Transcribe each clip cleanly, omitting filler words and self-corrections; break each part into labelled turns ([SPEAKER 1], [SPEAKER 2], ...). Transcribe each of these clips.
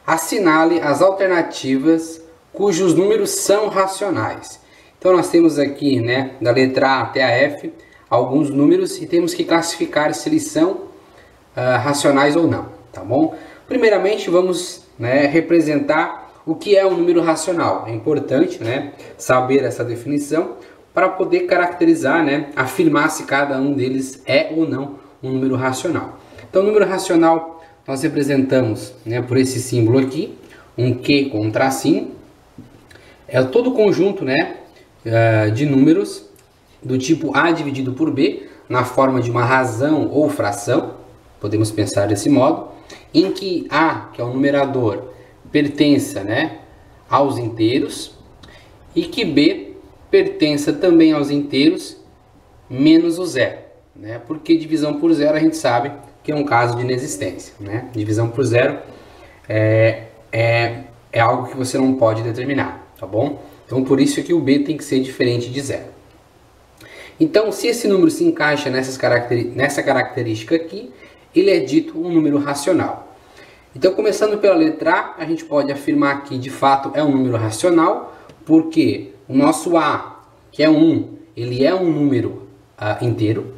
[SPEAKER 1] Assinale as alternativas cujos números são racionais. Então nós temos aqui, né, da letra A até a F, alguns números e temos que classificar se eles são racionais ou não, tá bom? Primeiramente vamos, né, representar o que é um número racional. É importante, né, saber essa definição para poder caracterizar, né, afirmar se cada um deles é ou não um número racional. Então, o número racional nós representamos, né, por esse símbolo aqui, um Q com um tracinho. É todo o conjunto, né, de números do tipo A dividido por B, na forma de uma razão ou fração, podemos pensar desse modo, em que A, que é o numerador, pertença, né, aos inteiros, e que B pertença também aos inteiros menos o zero, né? Porque divisão por zero a gente sabe que é um caso de inexistência, né? Divisão por zero é algo que você não pode determinar, tá bom? Então por isso que o B tem que ser diferente de zero. Então, se esse número se encaixa nessa característica aqui, ele é dito um número racional. Então, começando pela letra A, a gente pode afirmar que de fato é um número racional, porque o nosso A, que é 1, ele é um número inteiro,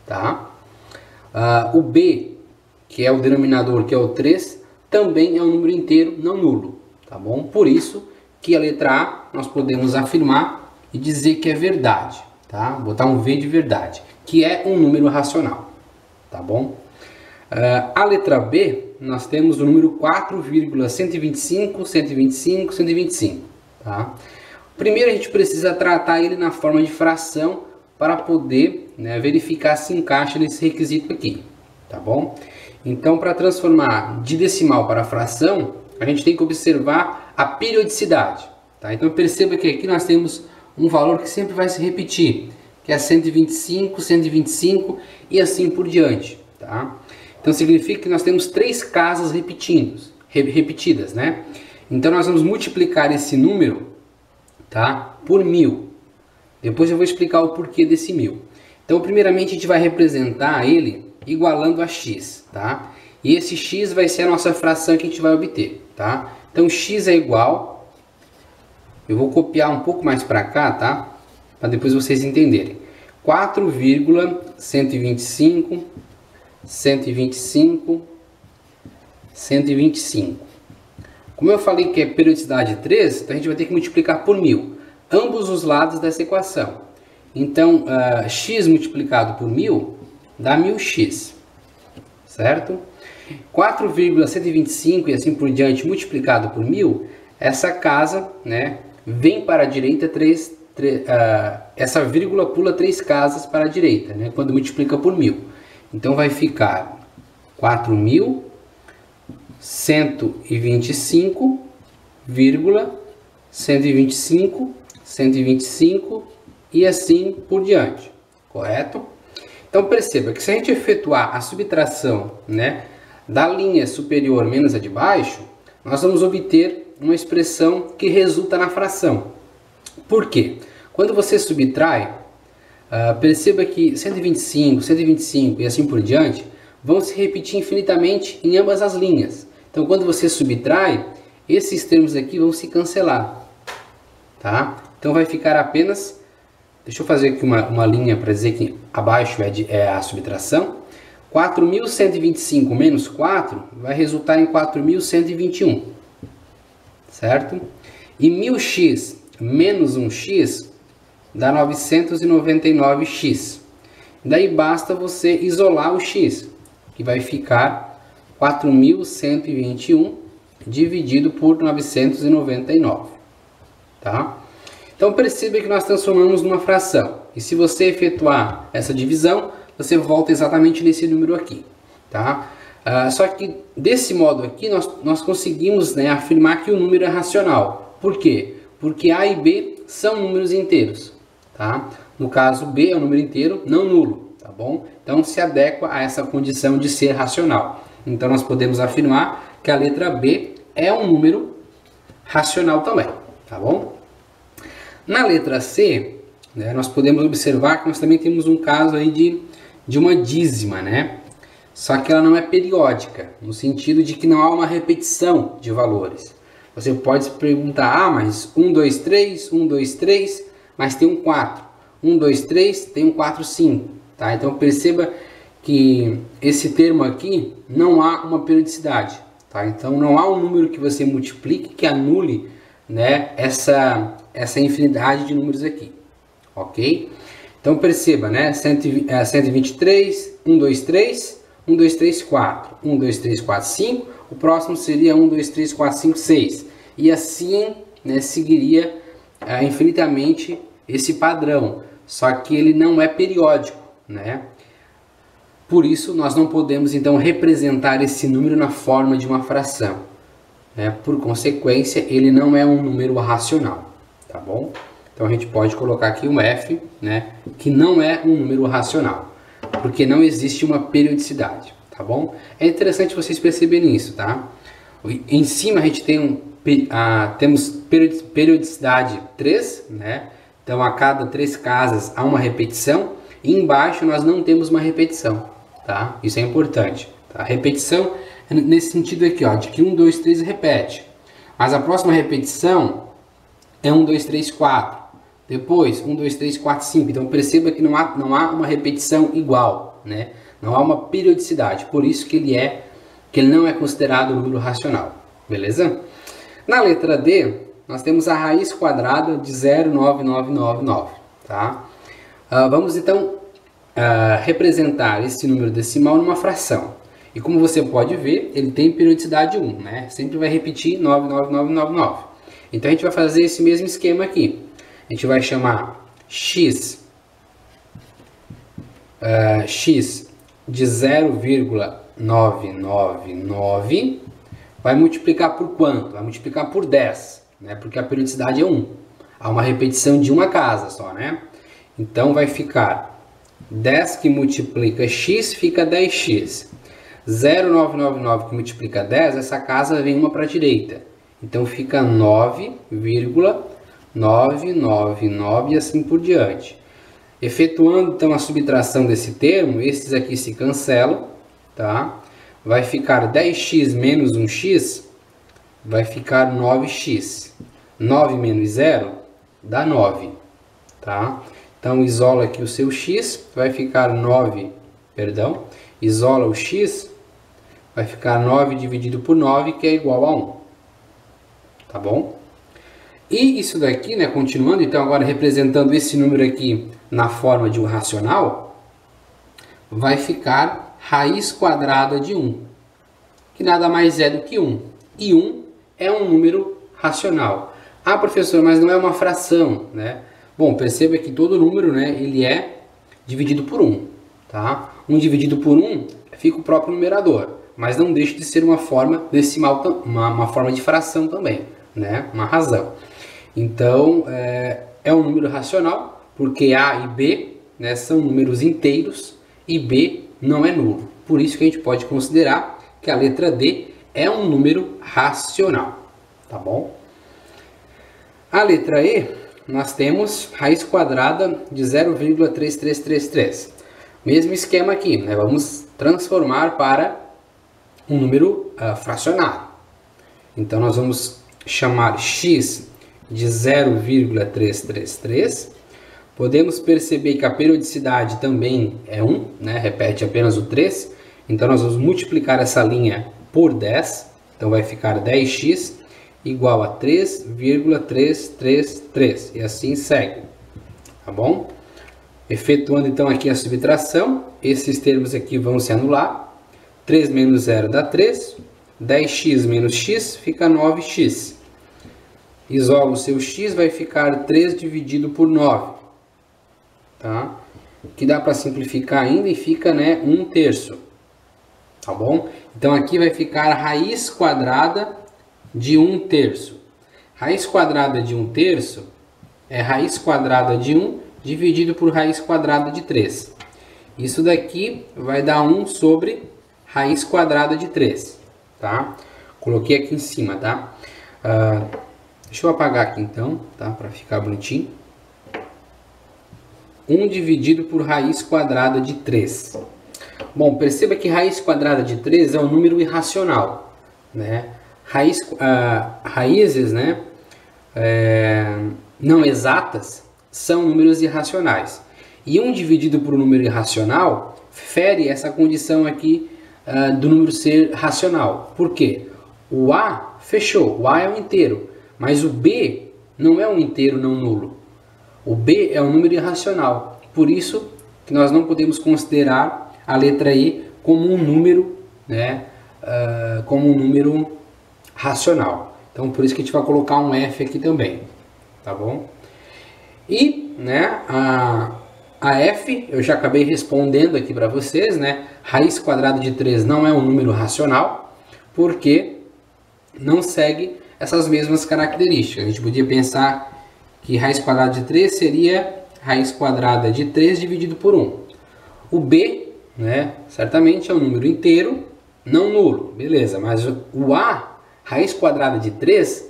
[SPEAKER 1] tá? O B, que é o denominador, que é o 3, também é um número inteiro não nulo, tá bom? Por isso que a letra A nós podemos afirmar e dizer que é verdade, tá? Botar um V de verdade, que é um número racional, tá bom? A letra B, nós temos o número 4,125, 125, 125, tá? Primeiro a gente precisa tratar ele na forma de fração para poder, né, verificar se encaixa nesse requisito aqui, tá bom? Então, para transformar de decimal para fração, a gente tem que observar a periodicidade, tá? Então perceba que aqui nós temos um valor que sempre vai se repetir, que é 125, 125 e assim por diante, tá? Então significa que nós temos 3 casas repetidas, né? Então nós vamos multiplicar esse número, tá, por 1000. Depois eu vou explicar o porquê desse 1000. Então primeiramente a gente vai representar ele igualando a x, tá? E esse x vai ser a nossa fração que a gente vai obter, tá? Então x é igual, eu vou copiar um pouco mais para cá, tá? Para depois vocês entenderem. 4,125, 125, 125. Como eu falei que é periodicidade 3, então a gente vai ter que multiplicar por 1000, ambos os lados dessa equação. Então, x multiplicado por 1000 dá 1000x, certo? 4,125 e assim por diante multiplicado por 1000, essa casa, né, vem para a direita essa vírgula pula 3 casas para a direita, né, quando multiplica por 1000. Então vai ficar 4.125, 125, 125 e assim por diante, correto? Então perceba que se a gente efetuar a subtração, né, da linha superior menos a de baixo, nós vamos obter uma expressão que resulta na fração. Por quê? Quando você subtrai, perceba que 125, 125 e assim por diante vão se repetir infinitamente em ambas as linhas. Então, quando você subtrai, esses termos aqui vão se cancelar, tá? Então, vai ficar apenas... Deixa eu fazer aqui uma linha para dizer que abaixo é a subtração. 4.125 menos 4 vai resultar em 4.121, certo? E 1000x menos 1x dá 999x. Daí basta você isolar o x, que vai ficar 4.121 dividido por 999, tá? Então perceba que nós transformamos numa fração. E se você efetuar essa divisão, você volta exatamente nesse número aqui, tá? Só que desse modo aqui nós conseguimos, né, afirmar que o número é racional. Por quê? Porque A e B são números inteiros. Tá? No caso, B é um número inteiro não nulo, tá bom? Então se adequa a essa condição de ser racional. Então nós podemos afirmar que a letra B é um número racional também, tá bom? Na letra C, né, nós podemos observar que nós também temos um caso aí de uma dízima, né? só que ela não é periódica, no sentido de que não há uma repetição de valores. Você pode se perguntar, ah, mas 1, 2, 3, 1, 2, 3, mas tem um 4. 1, 2, 3, tem um 4, 5. Tá? Então perceba que esse termo aqui não há uma periodicidade. Tá? Então não há um número que você multiplique que anule, né, essa infinidade de números aqui. Ok? Então perceba, né? 123, 1, 2, 3, 1, 2, 3, 4. 1, 2, 3, 4, 5. O próximo seria 1, 2, 3, 4, 5, 6. E assim, né, seguiria infinitamente esse padrão. Só que ele não é periódico, né? Por isso, nós não podemos então representar esse número na forma de uma fração. Né? Por consequência, ele não é um número racional, tá bom? Então a gente pode colocar aqui um F, né, que não é um número racional, porque não existe uma periodicidade, tá bom? É interessante vocês perceberem isso, tá? Em cima a gente tem temos periodicidade 3, né? Então a cada 3 casas há uma repetição, e embaixo nós não temos uma repetição, tá? Isso é importante, tá? A repetição é nesse sentido aqui, ó, de que 1, 2, 3 repete, mas a próxima repetição é 1, 2, 3, 4. Depois, 1, 2, 3, 4, 5. Então, perceba que não há uma repetição igual, né? Não há uma periodicidade. Por isso que ele não é considerado um número racional. Beleza? Na letra D, nós temos a raiz quadrada de 0,9999. Tá? Vamos, então, representar esse número decimal numa fração. E como você pode ver, ele tem periodicidade 1, né? Sempre vai repetir 99999. Então, a gente vai fazer esse mesmo esquema aqui. A gente vai chamar x de 0,999, vai multiplicar por quanto? Vai multiplicar por 10, né? Porque a periodicidade é 1. Há uma repetição de uma casa só, né? Então vai ficar 10 que multiplica x, fica 10x. 0,999 que multiplica 10, essa casa vem uma para a direita. Então fica 9,999 e assim por diante. Efetuando então a subtração desse termo, esses aqui se cancelam, tá? Vai ficar 10x menos 1x, vai ficar 9x. 9 menos 0 dá 9, tá? Então isola aqui o seu x, vai ficar 9, perdão, isola o x, vai ficar 9 dividido por 9, que é igual a 1. Tá bom? E isso daqui, né, continuando, então agora representando esse número aqui na forma de um racional, vai ficar raiz quadrada de 1, que nada mais é do que 1. E 1 é um número racional. Ah, professor, mas não é uma fração, né? Bom, perceba que todo número, né, ele é dividido por 1, tá? 1 dividido por 1 fica o próprio numerador, mas não deixa de ser uma forma decimal, uma forma de fração também, né? Uma razão. Então, é um número racional, porque A e B, né, são números inteiros e B não é nulo. Por isso que a gente pode considerar que a letra D é um número racional, tá bom? A letra E, nós temos raiz quadrada de 0,3333. Mesmo esquema aqui, né? Vamos transformar para um número fracionário. Então, nós vamos chamar x de 0,333. Podemos perceber que a periodicidade também é 1, né? Repete apenas o 3. Então, nós vamos multiplicar essa linha por 10. Então, vai ficar 10x igual a 3,333. E assim segue. Tá bom? Efetuando, então, aqui a subtração, esses termos aqui vão se anular. 3 menos 0 dá 3. 10x menos x fica 9x. Isola o seu x, vai ficar 3 dividido por 9. Tá? Que dá para simplificar ainda e fica, né, 1/3. Tá bom? Então aqui vai ficar a raiz quadrada de 1/3. Raiz quadrada de 1/3 é raiz quadrada de 1 dividido por raiz quadrada de 3. Isso daqui vai dar 1 sobre raiz quadrada de 3. Tá? Coloquei aqui em cima, tá? Deixa eu apagar aqui então, tá? Para ficar bonitinho. 1 dividido por raiz quadrada de 3. Bom, perceba que raiz quadrada de 3 é um número irracional, né? Raízes, né, não exatas são números irracionais. E 1 dividido por um número irracional fere essa condição aqui do número ser racional. Por quê? O A fechou, o A é um inteiro, mas o B não é um inteiro não nulo. O B é um número irracional. Por isso que nós não podemos considerar a letra I como um número, né, como um número racional. Então por isso que a gente vai colocar um F aqui também, tá bom? E, né, a F eu já acabei respondendo aqui para vocês, né? Raiz quadrada de 3 não é um número racional, porque não segue essas mesmas características. A gente podia pensar que raiz quadrada de 3 seria raiz quadrada de 3 dividido por 1. O B, né, certamente é um número inteiro, não nulo, beleza, mas o A, raiz quadrada de 3,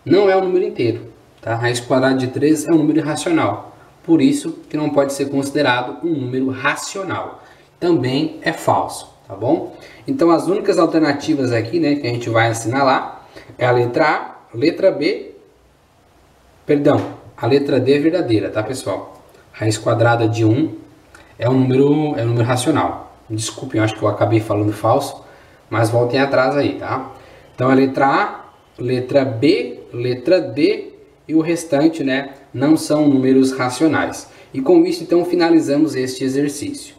[SPEAKER 1] não é um número inteiro, tá? Raiz quadrada de 3 é um número irracional, por isso que não pode ser considerado um número racional. Também é falso, tá bom? Então as únicas alternativas aqui, né, que a gente vai assinalar é a letra A, letra B, perdão, a letra D é verdadeira, tá, pessoal? Raiz quadrada de 1 é um número racional. Desculpem, eu acho que eu acabei falando falso, mas voltem atrás aí, tá? Então a letra A, letra B, letra D e o restante, né, não são números racionais. E com isso, então, finalizamos este exercício.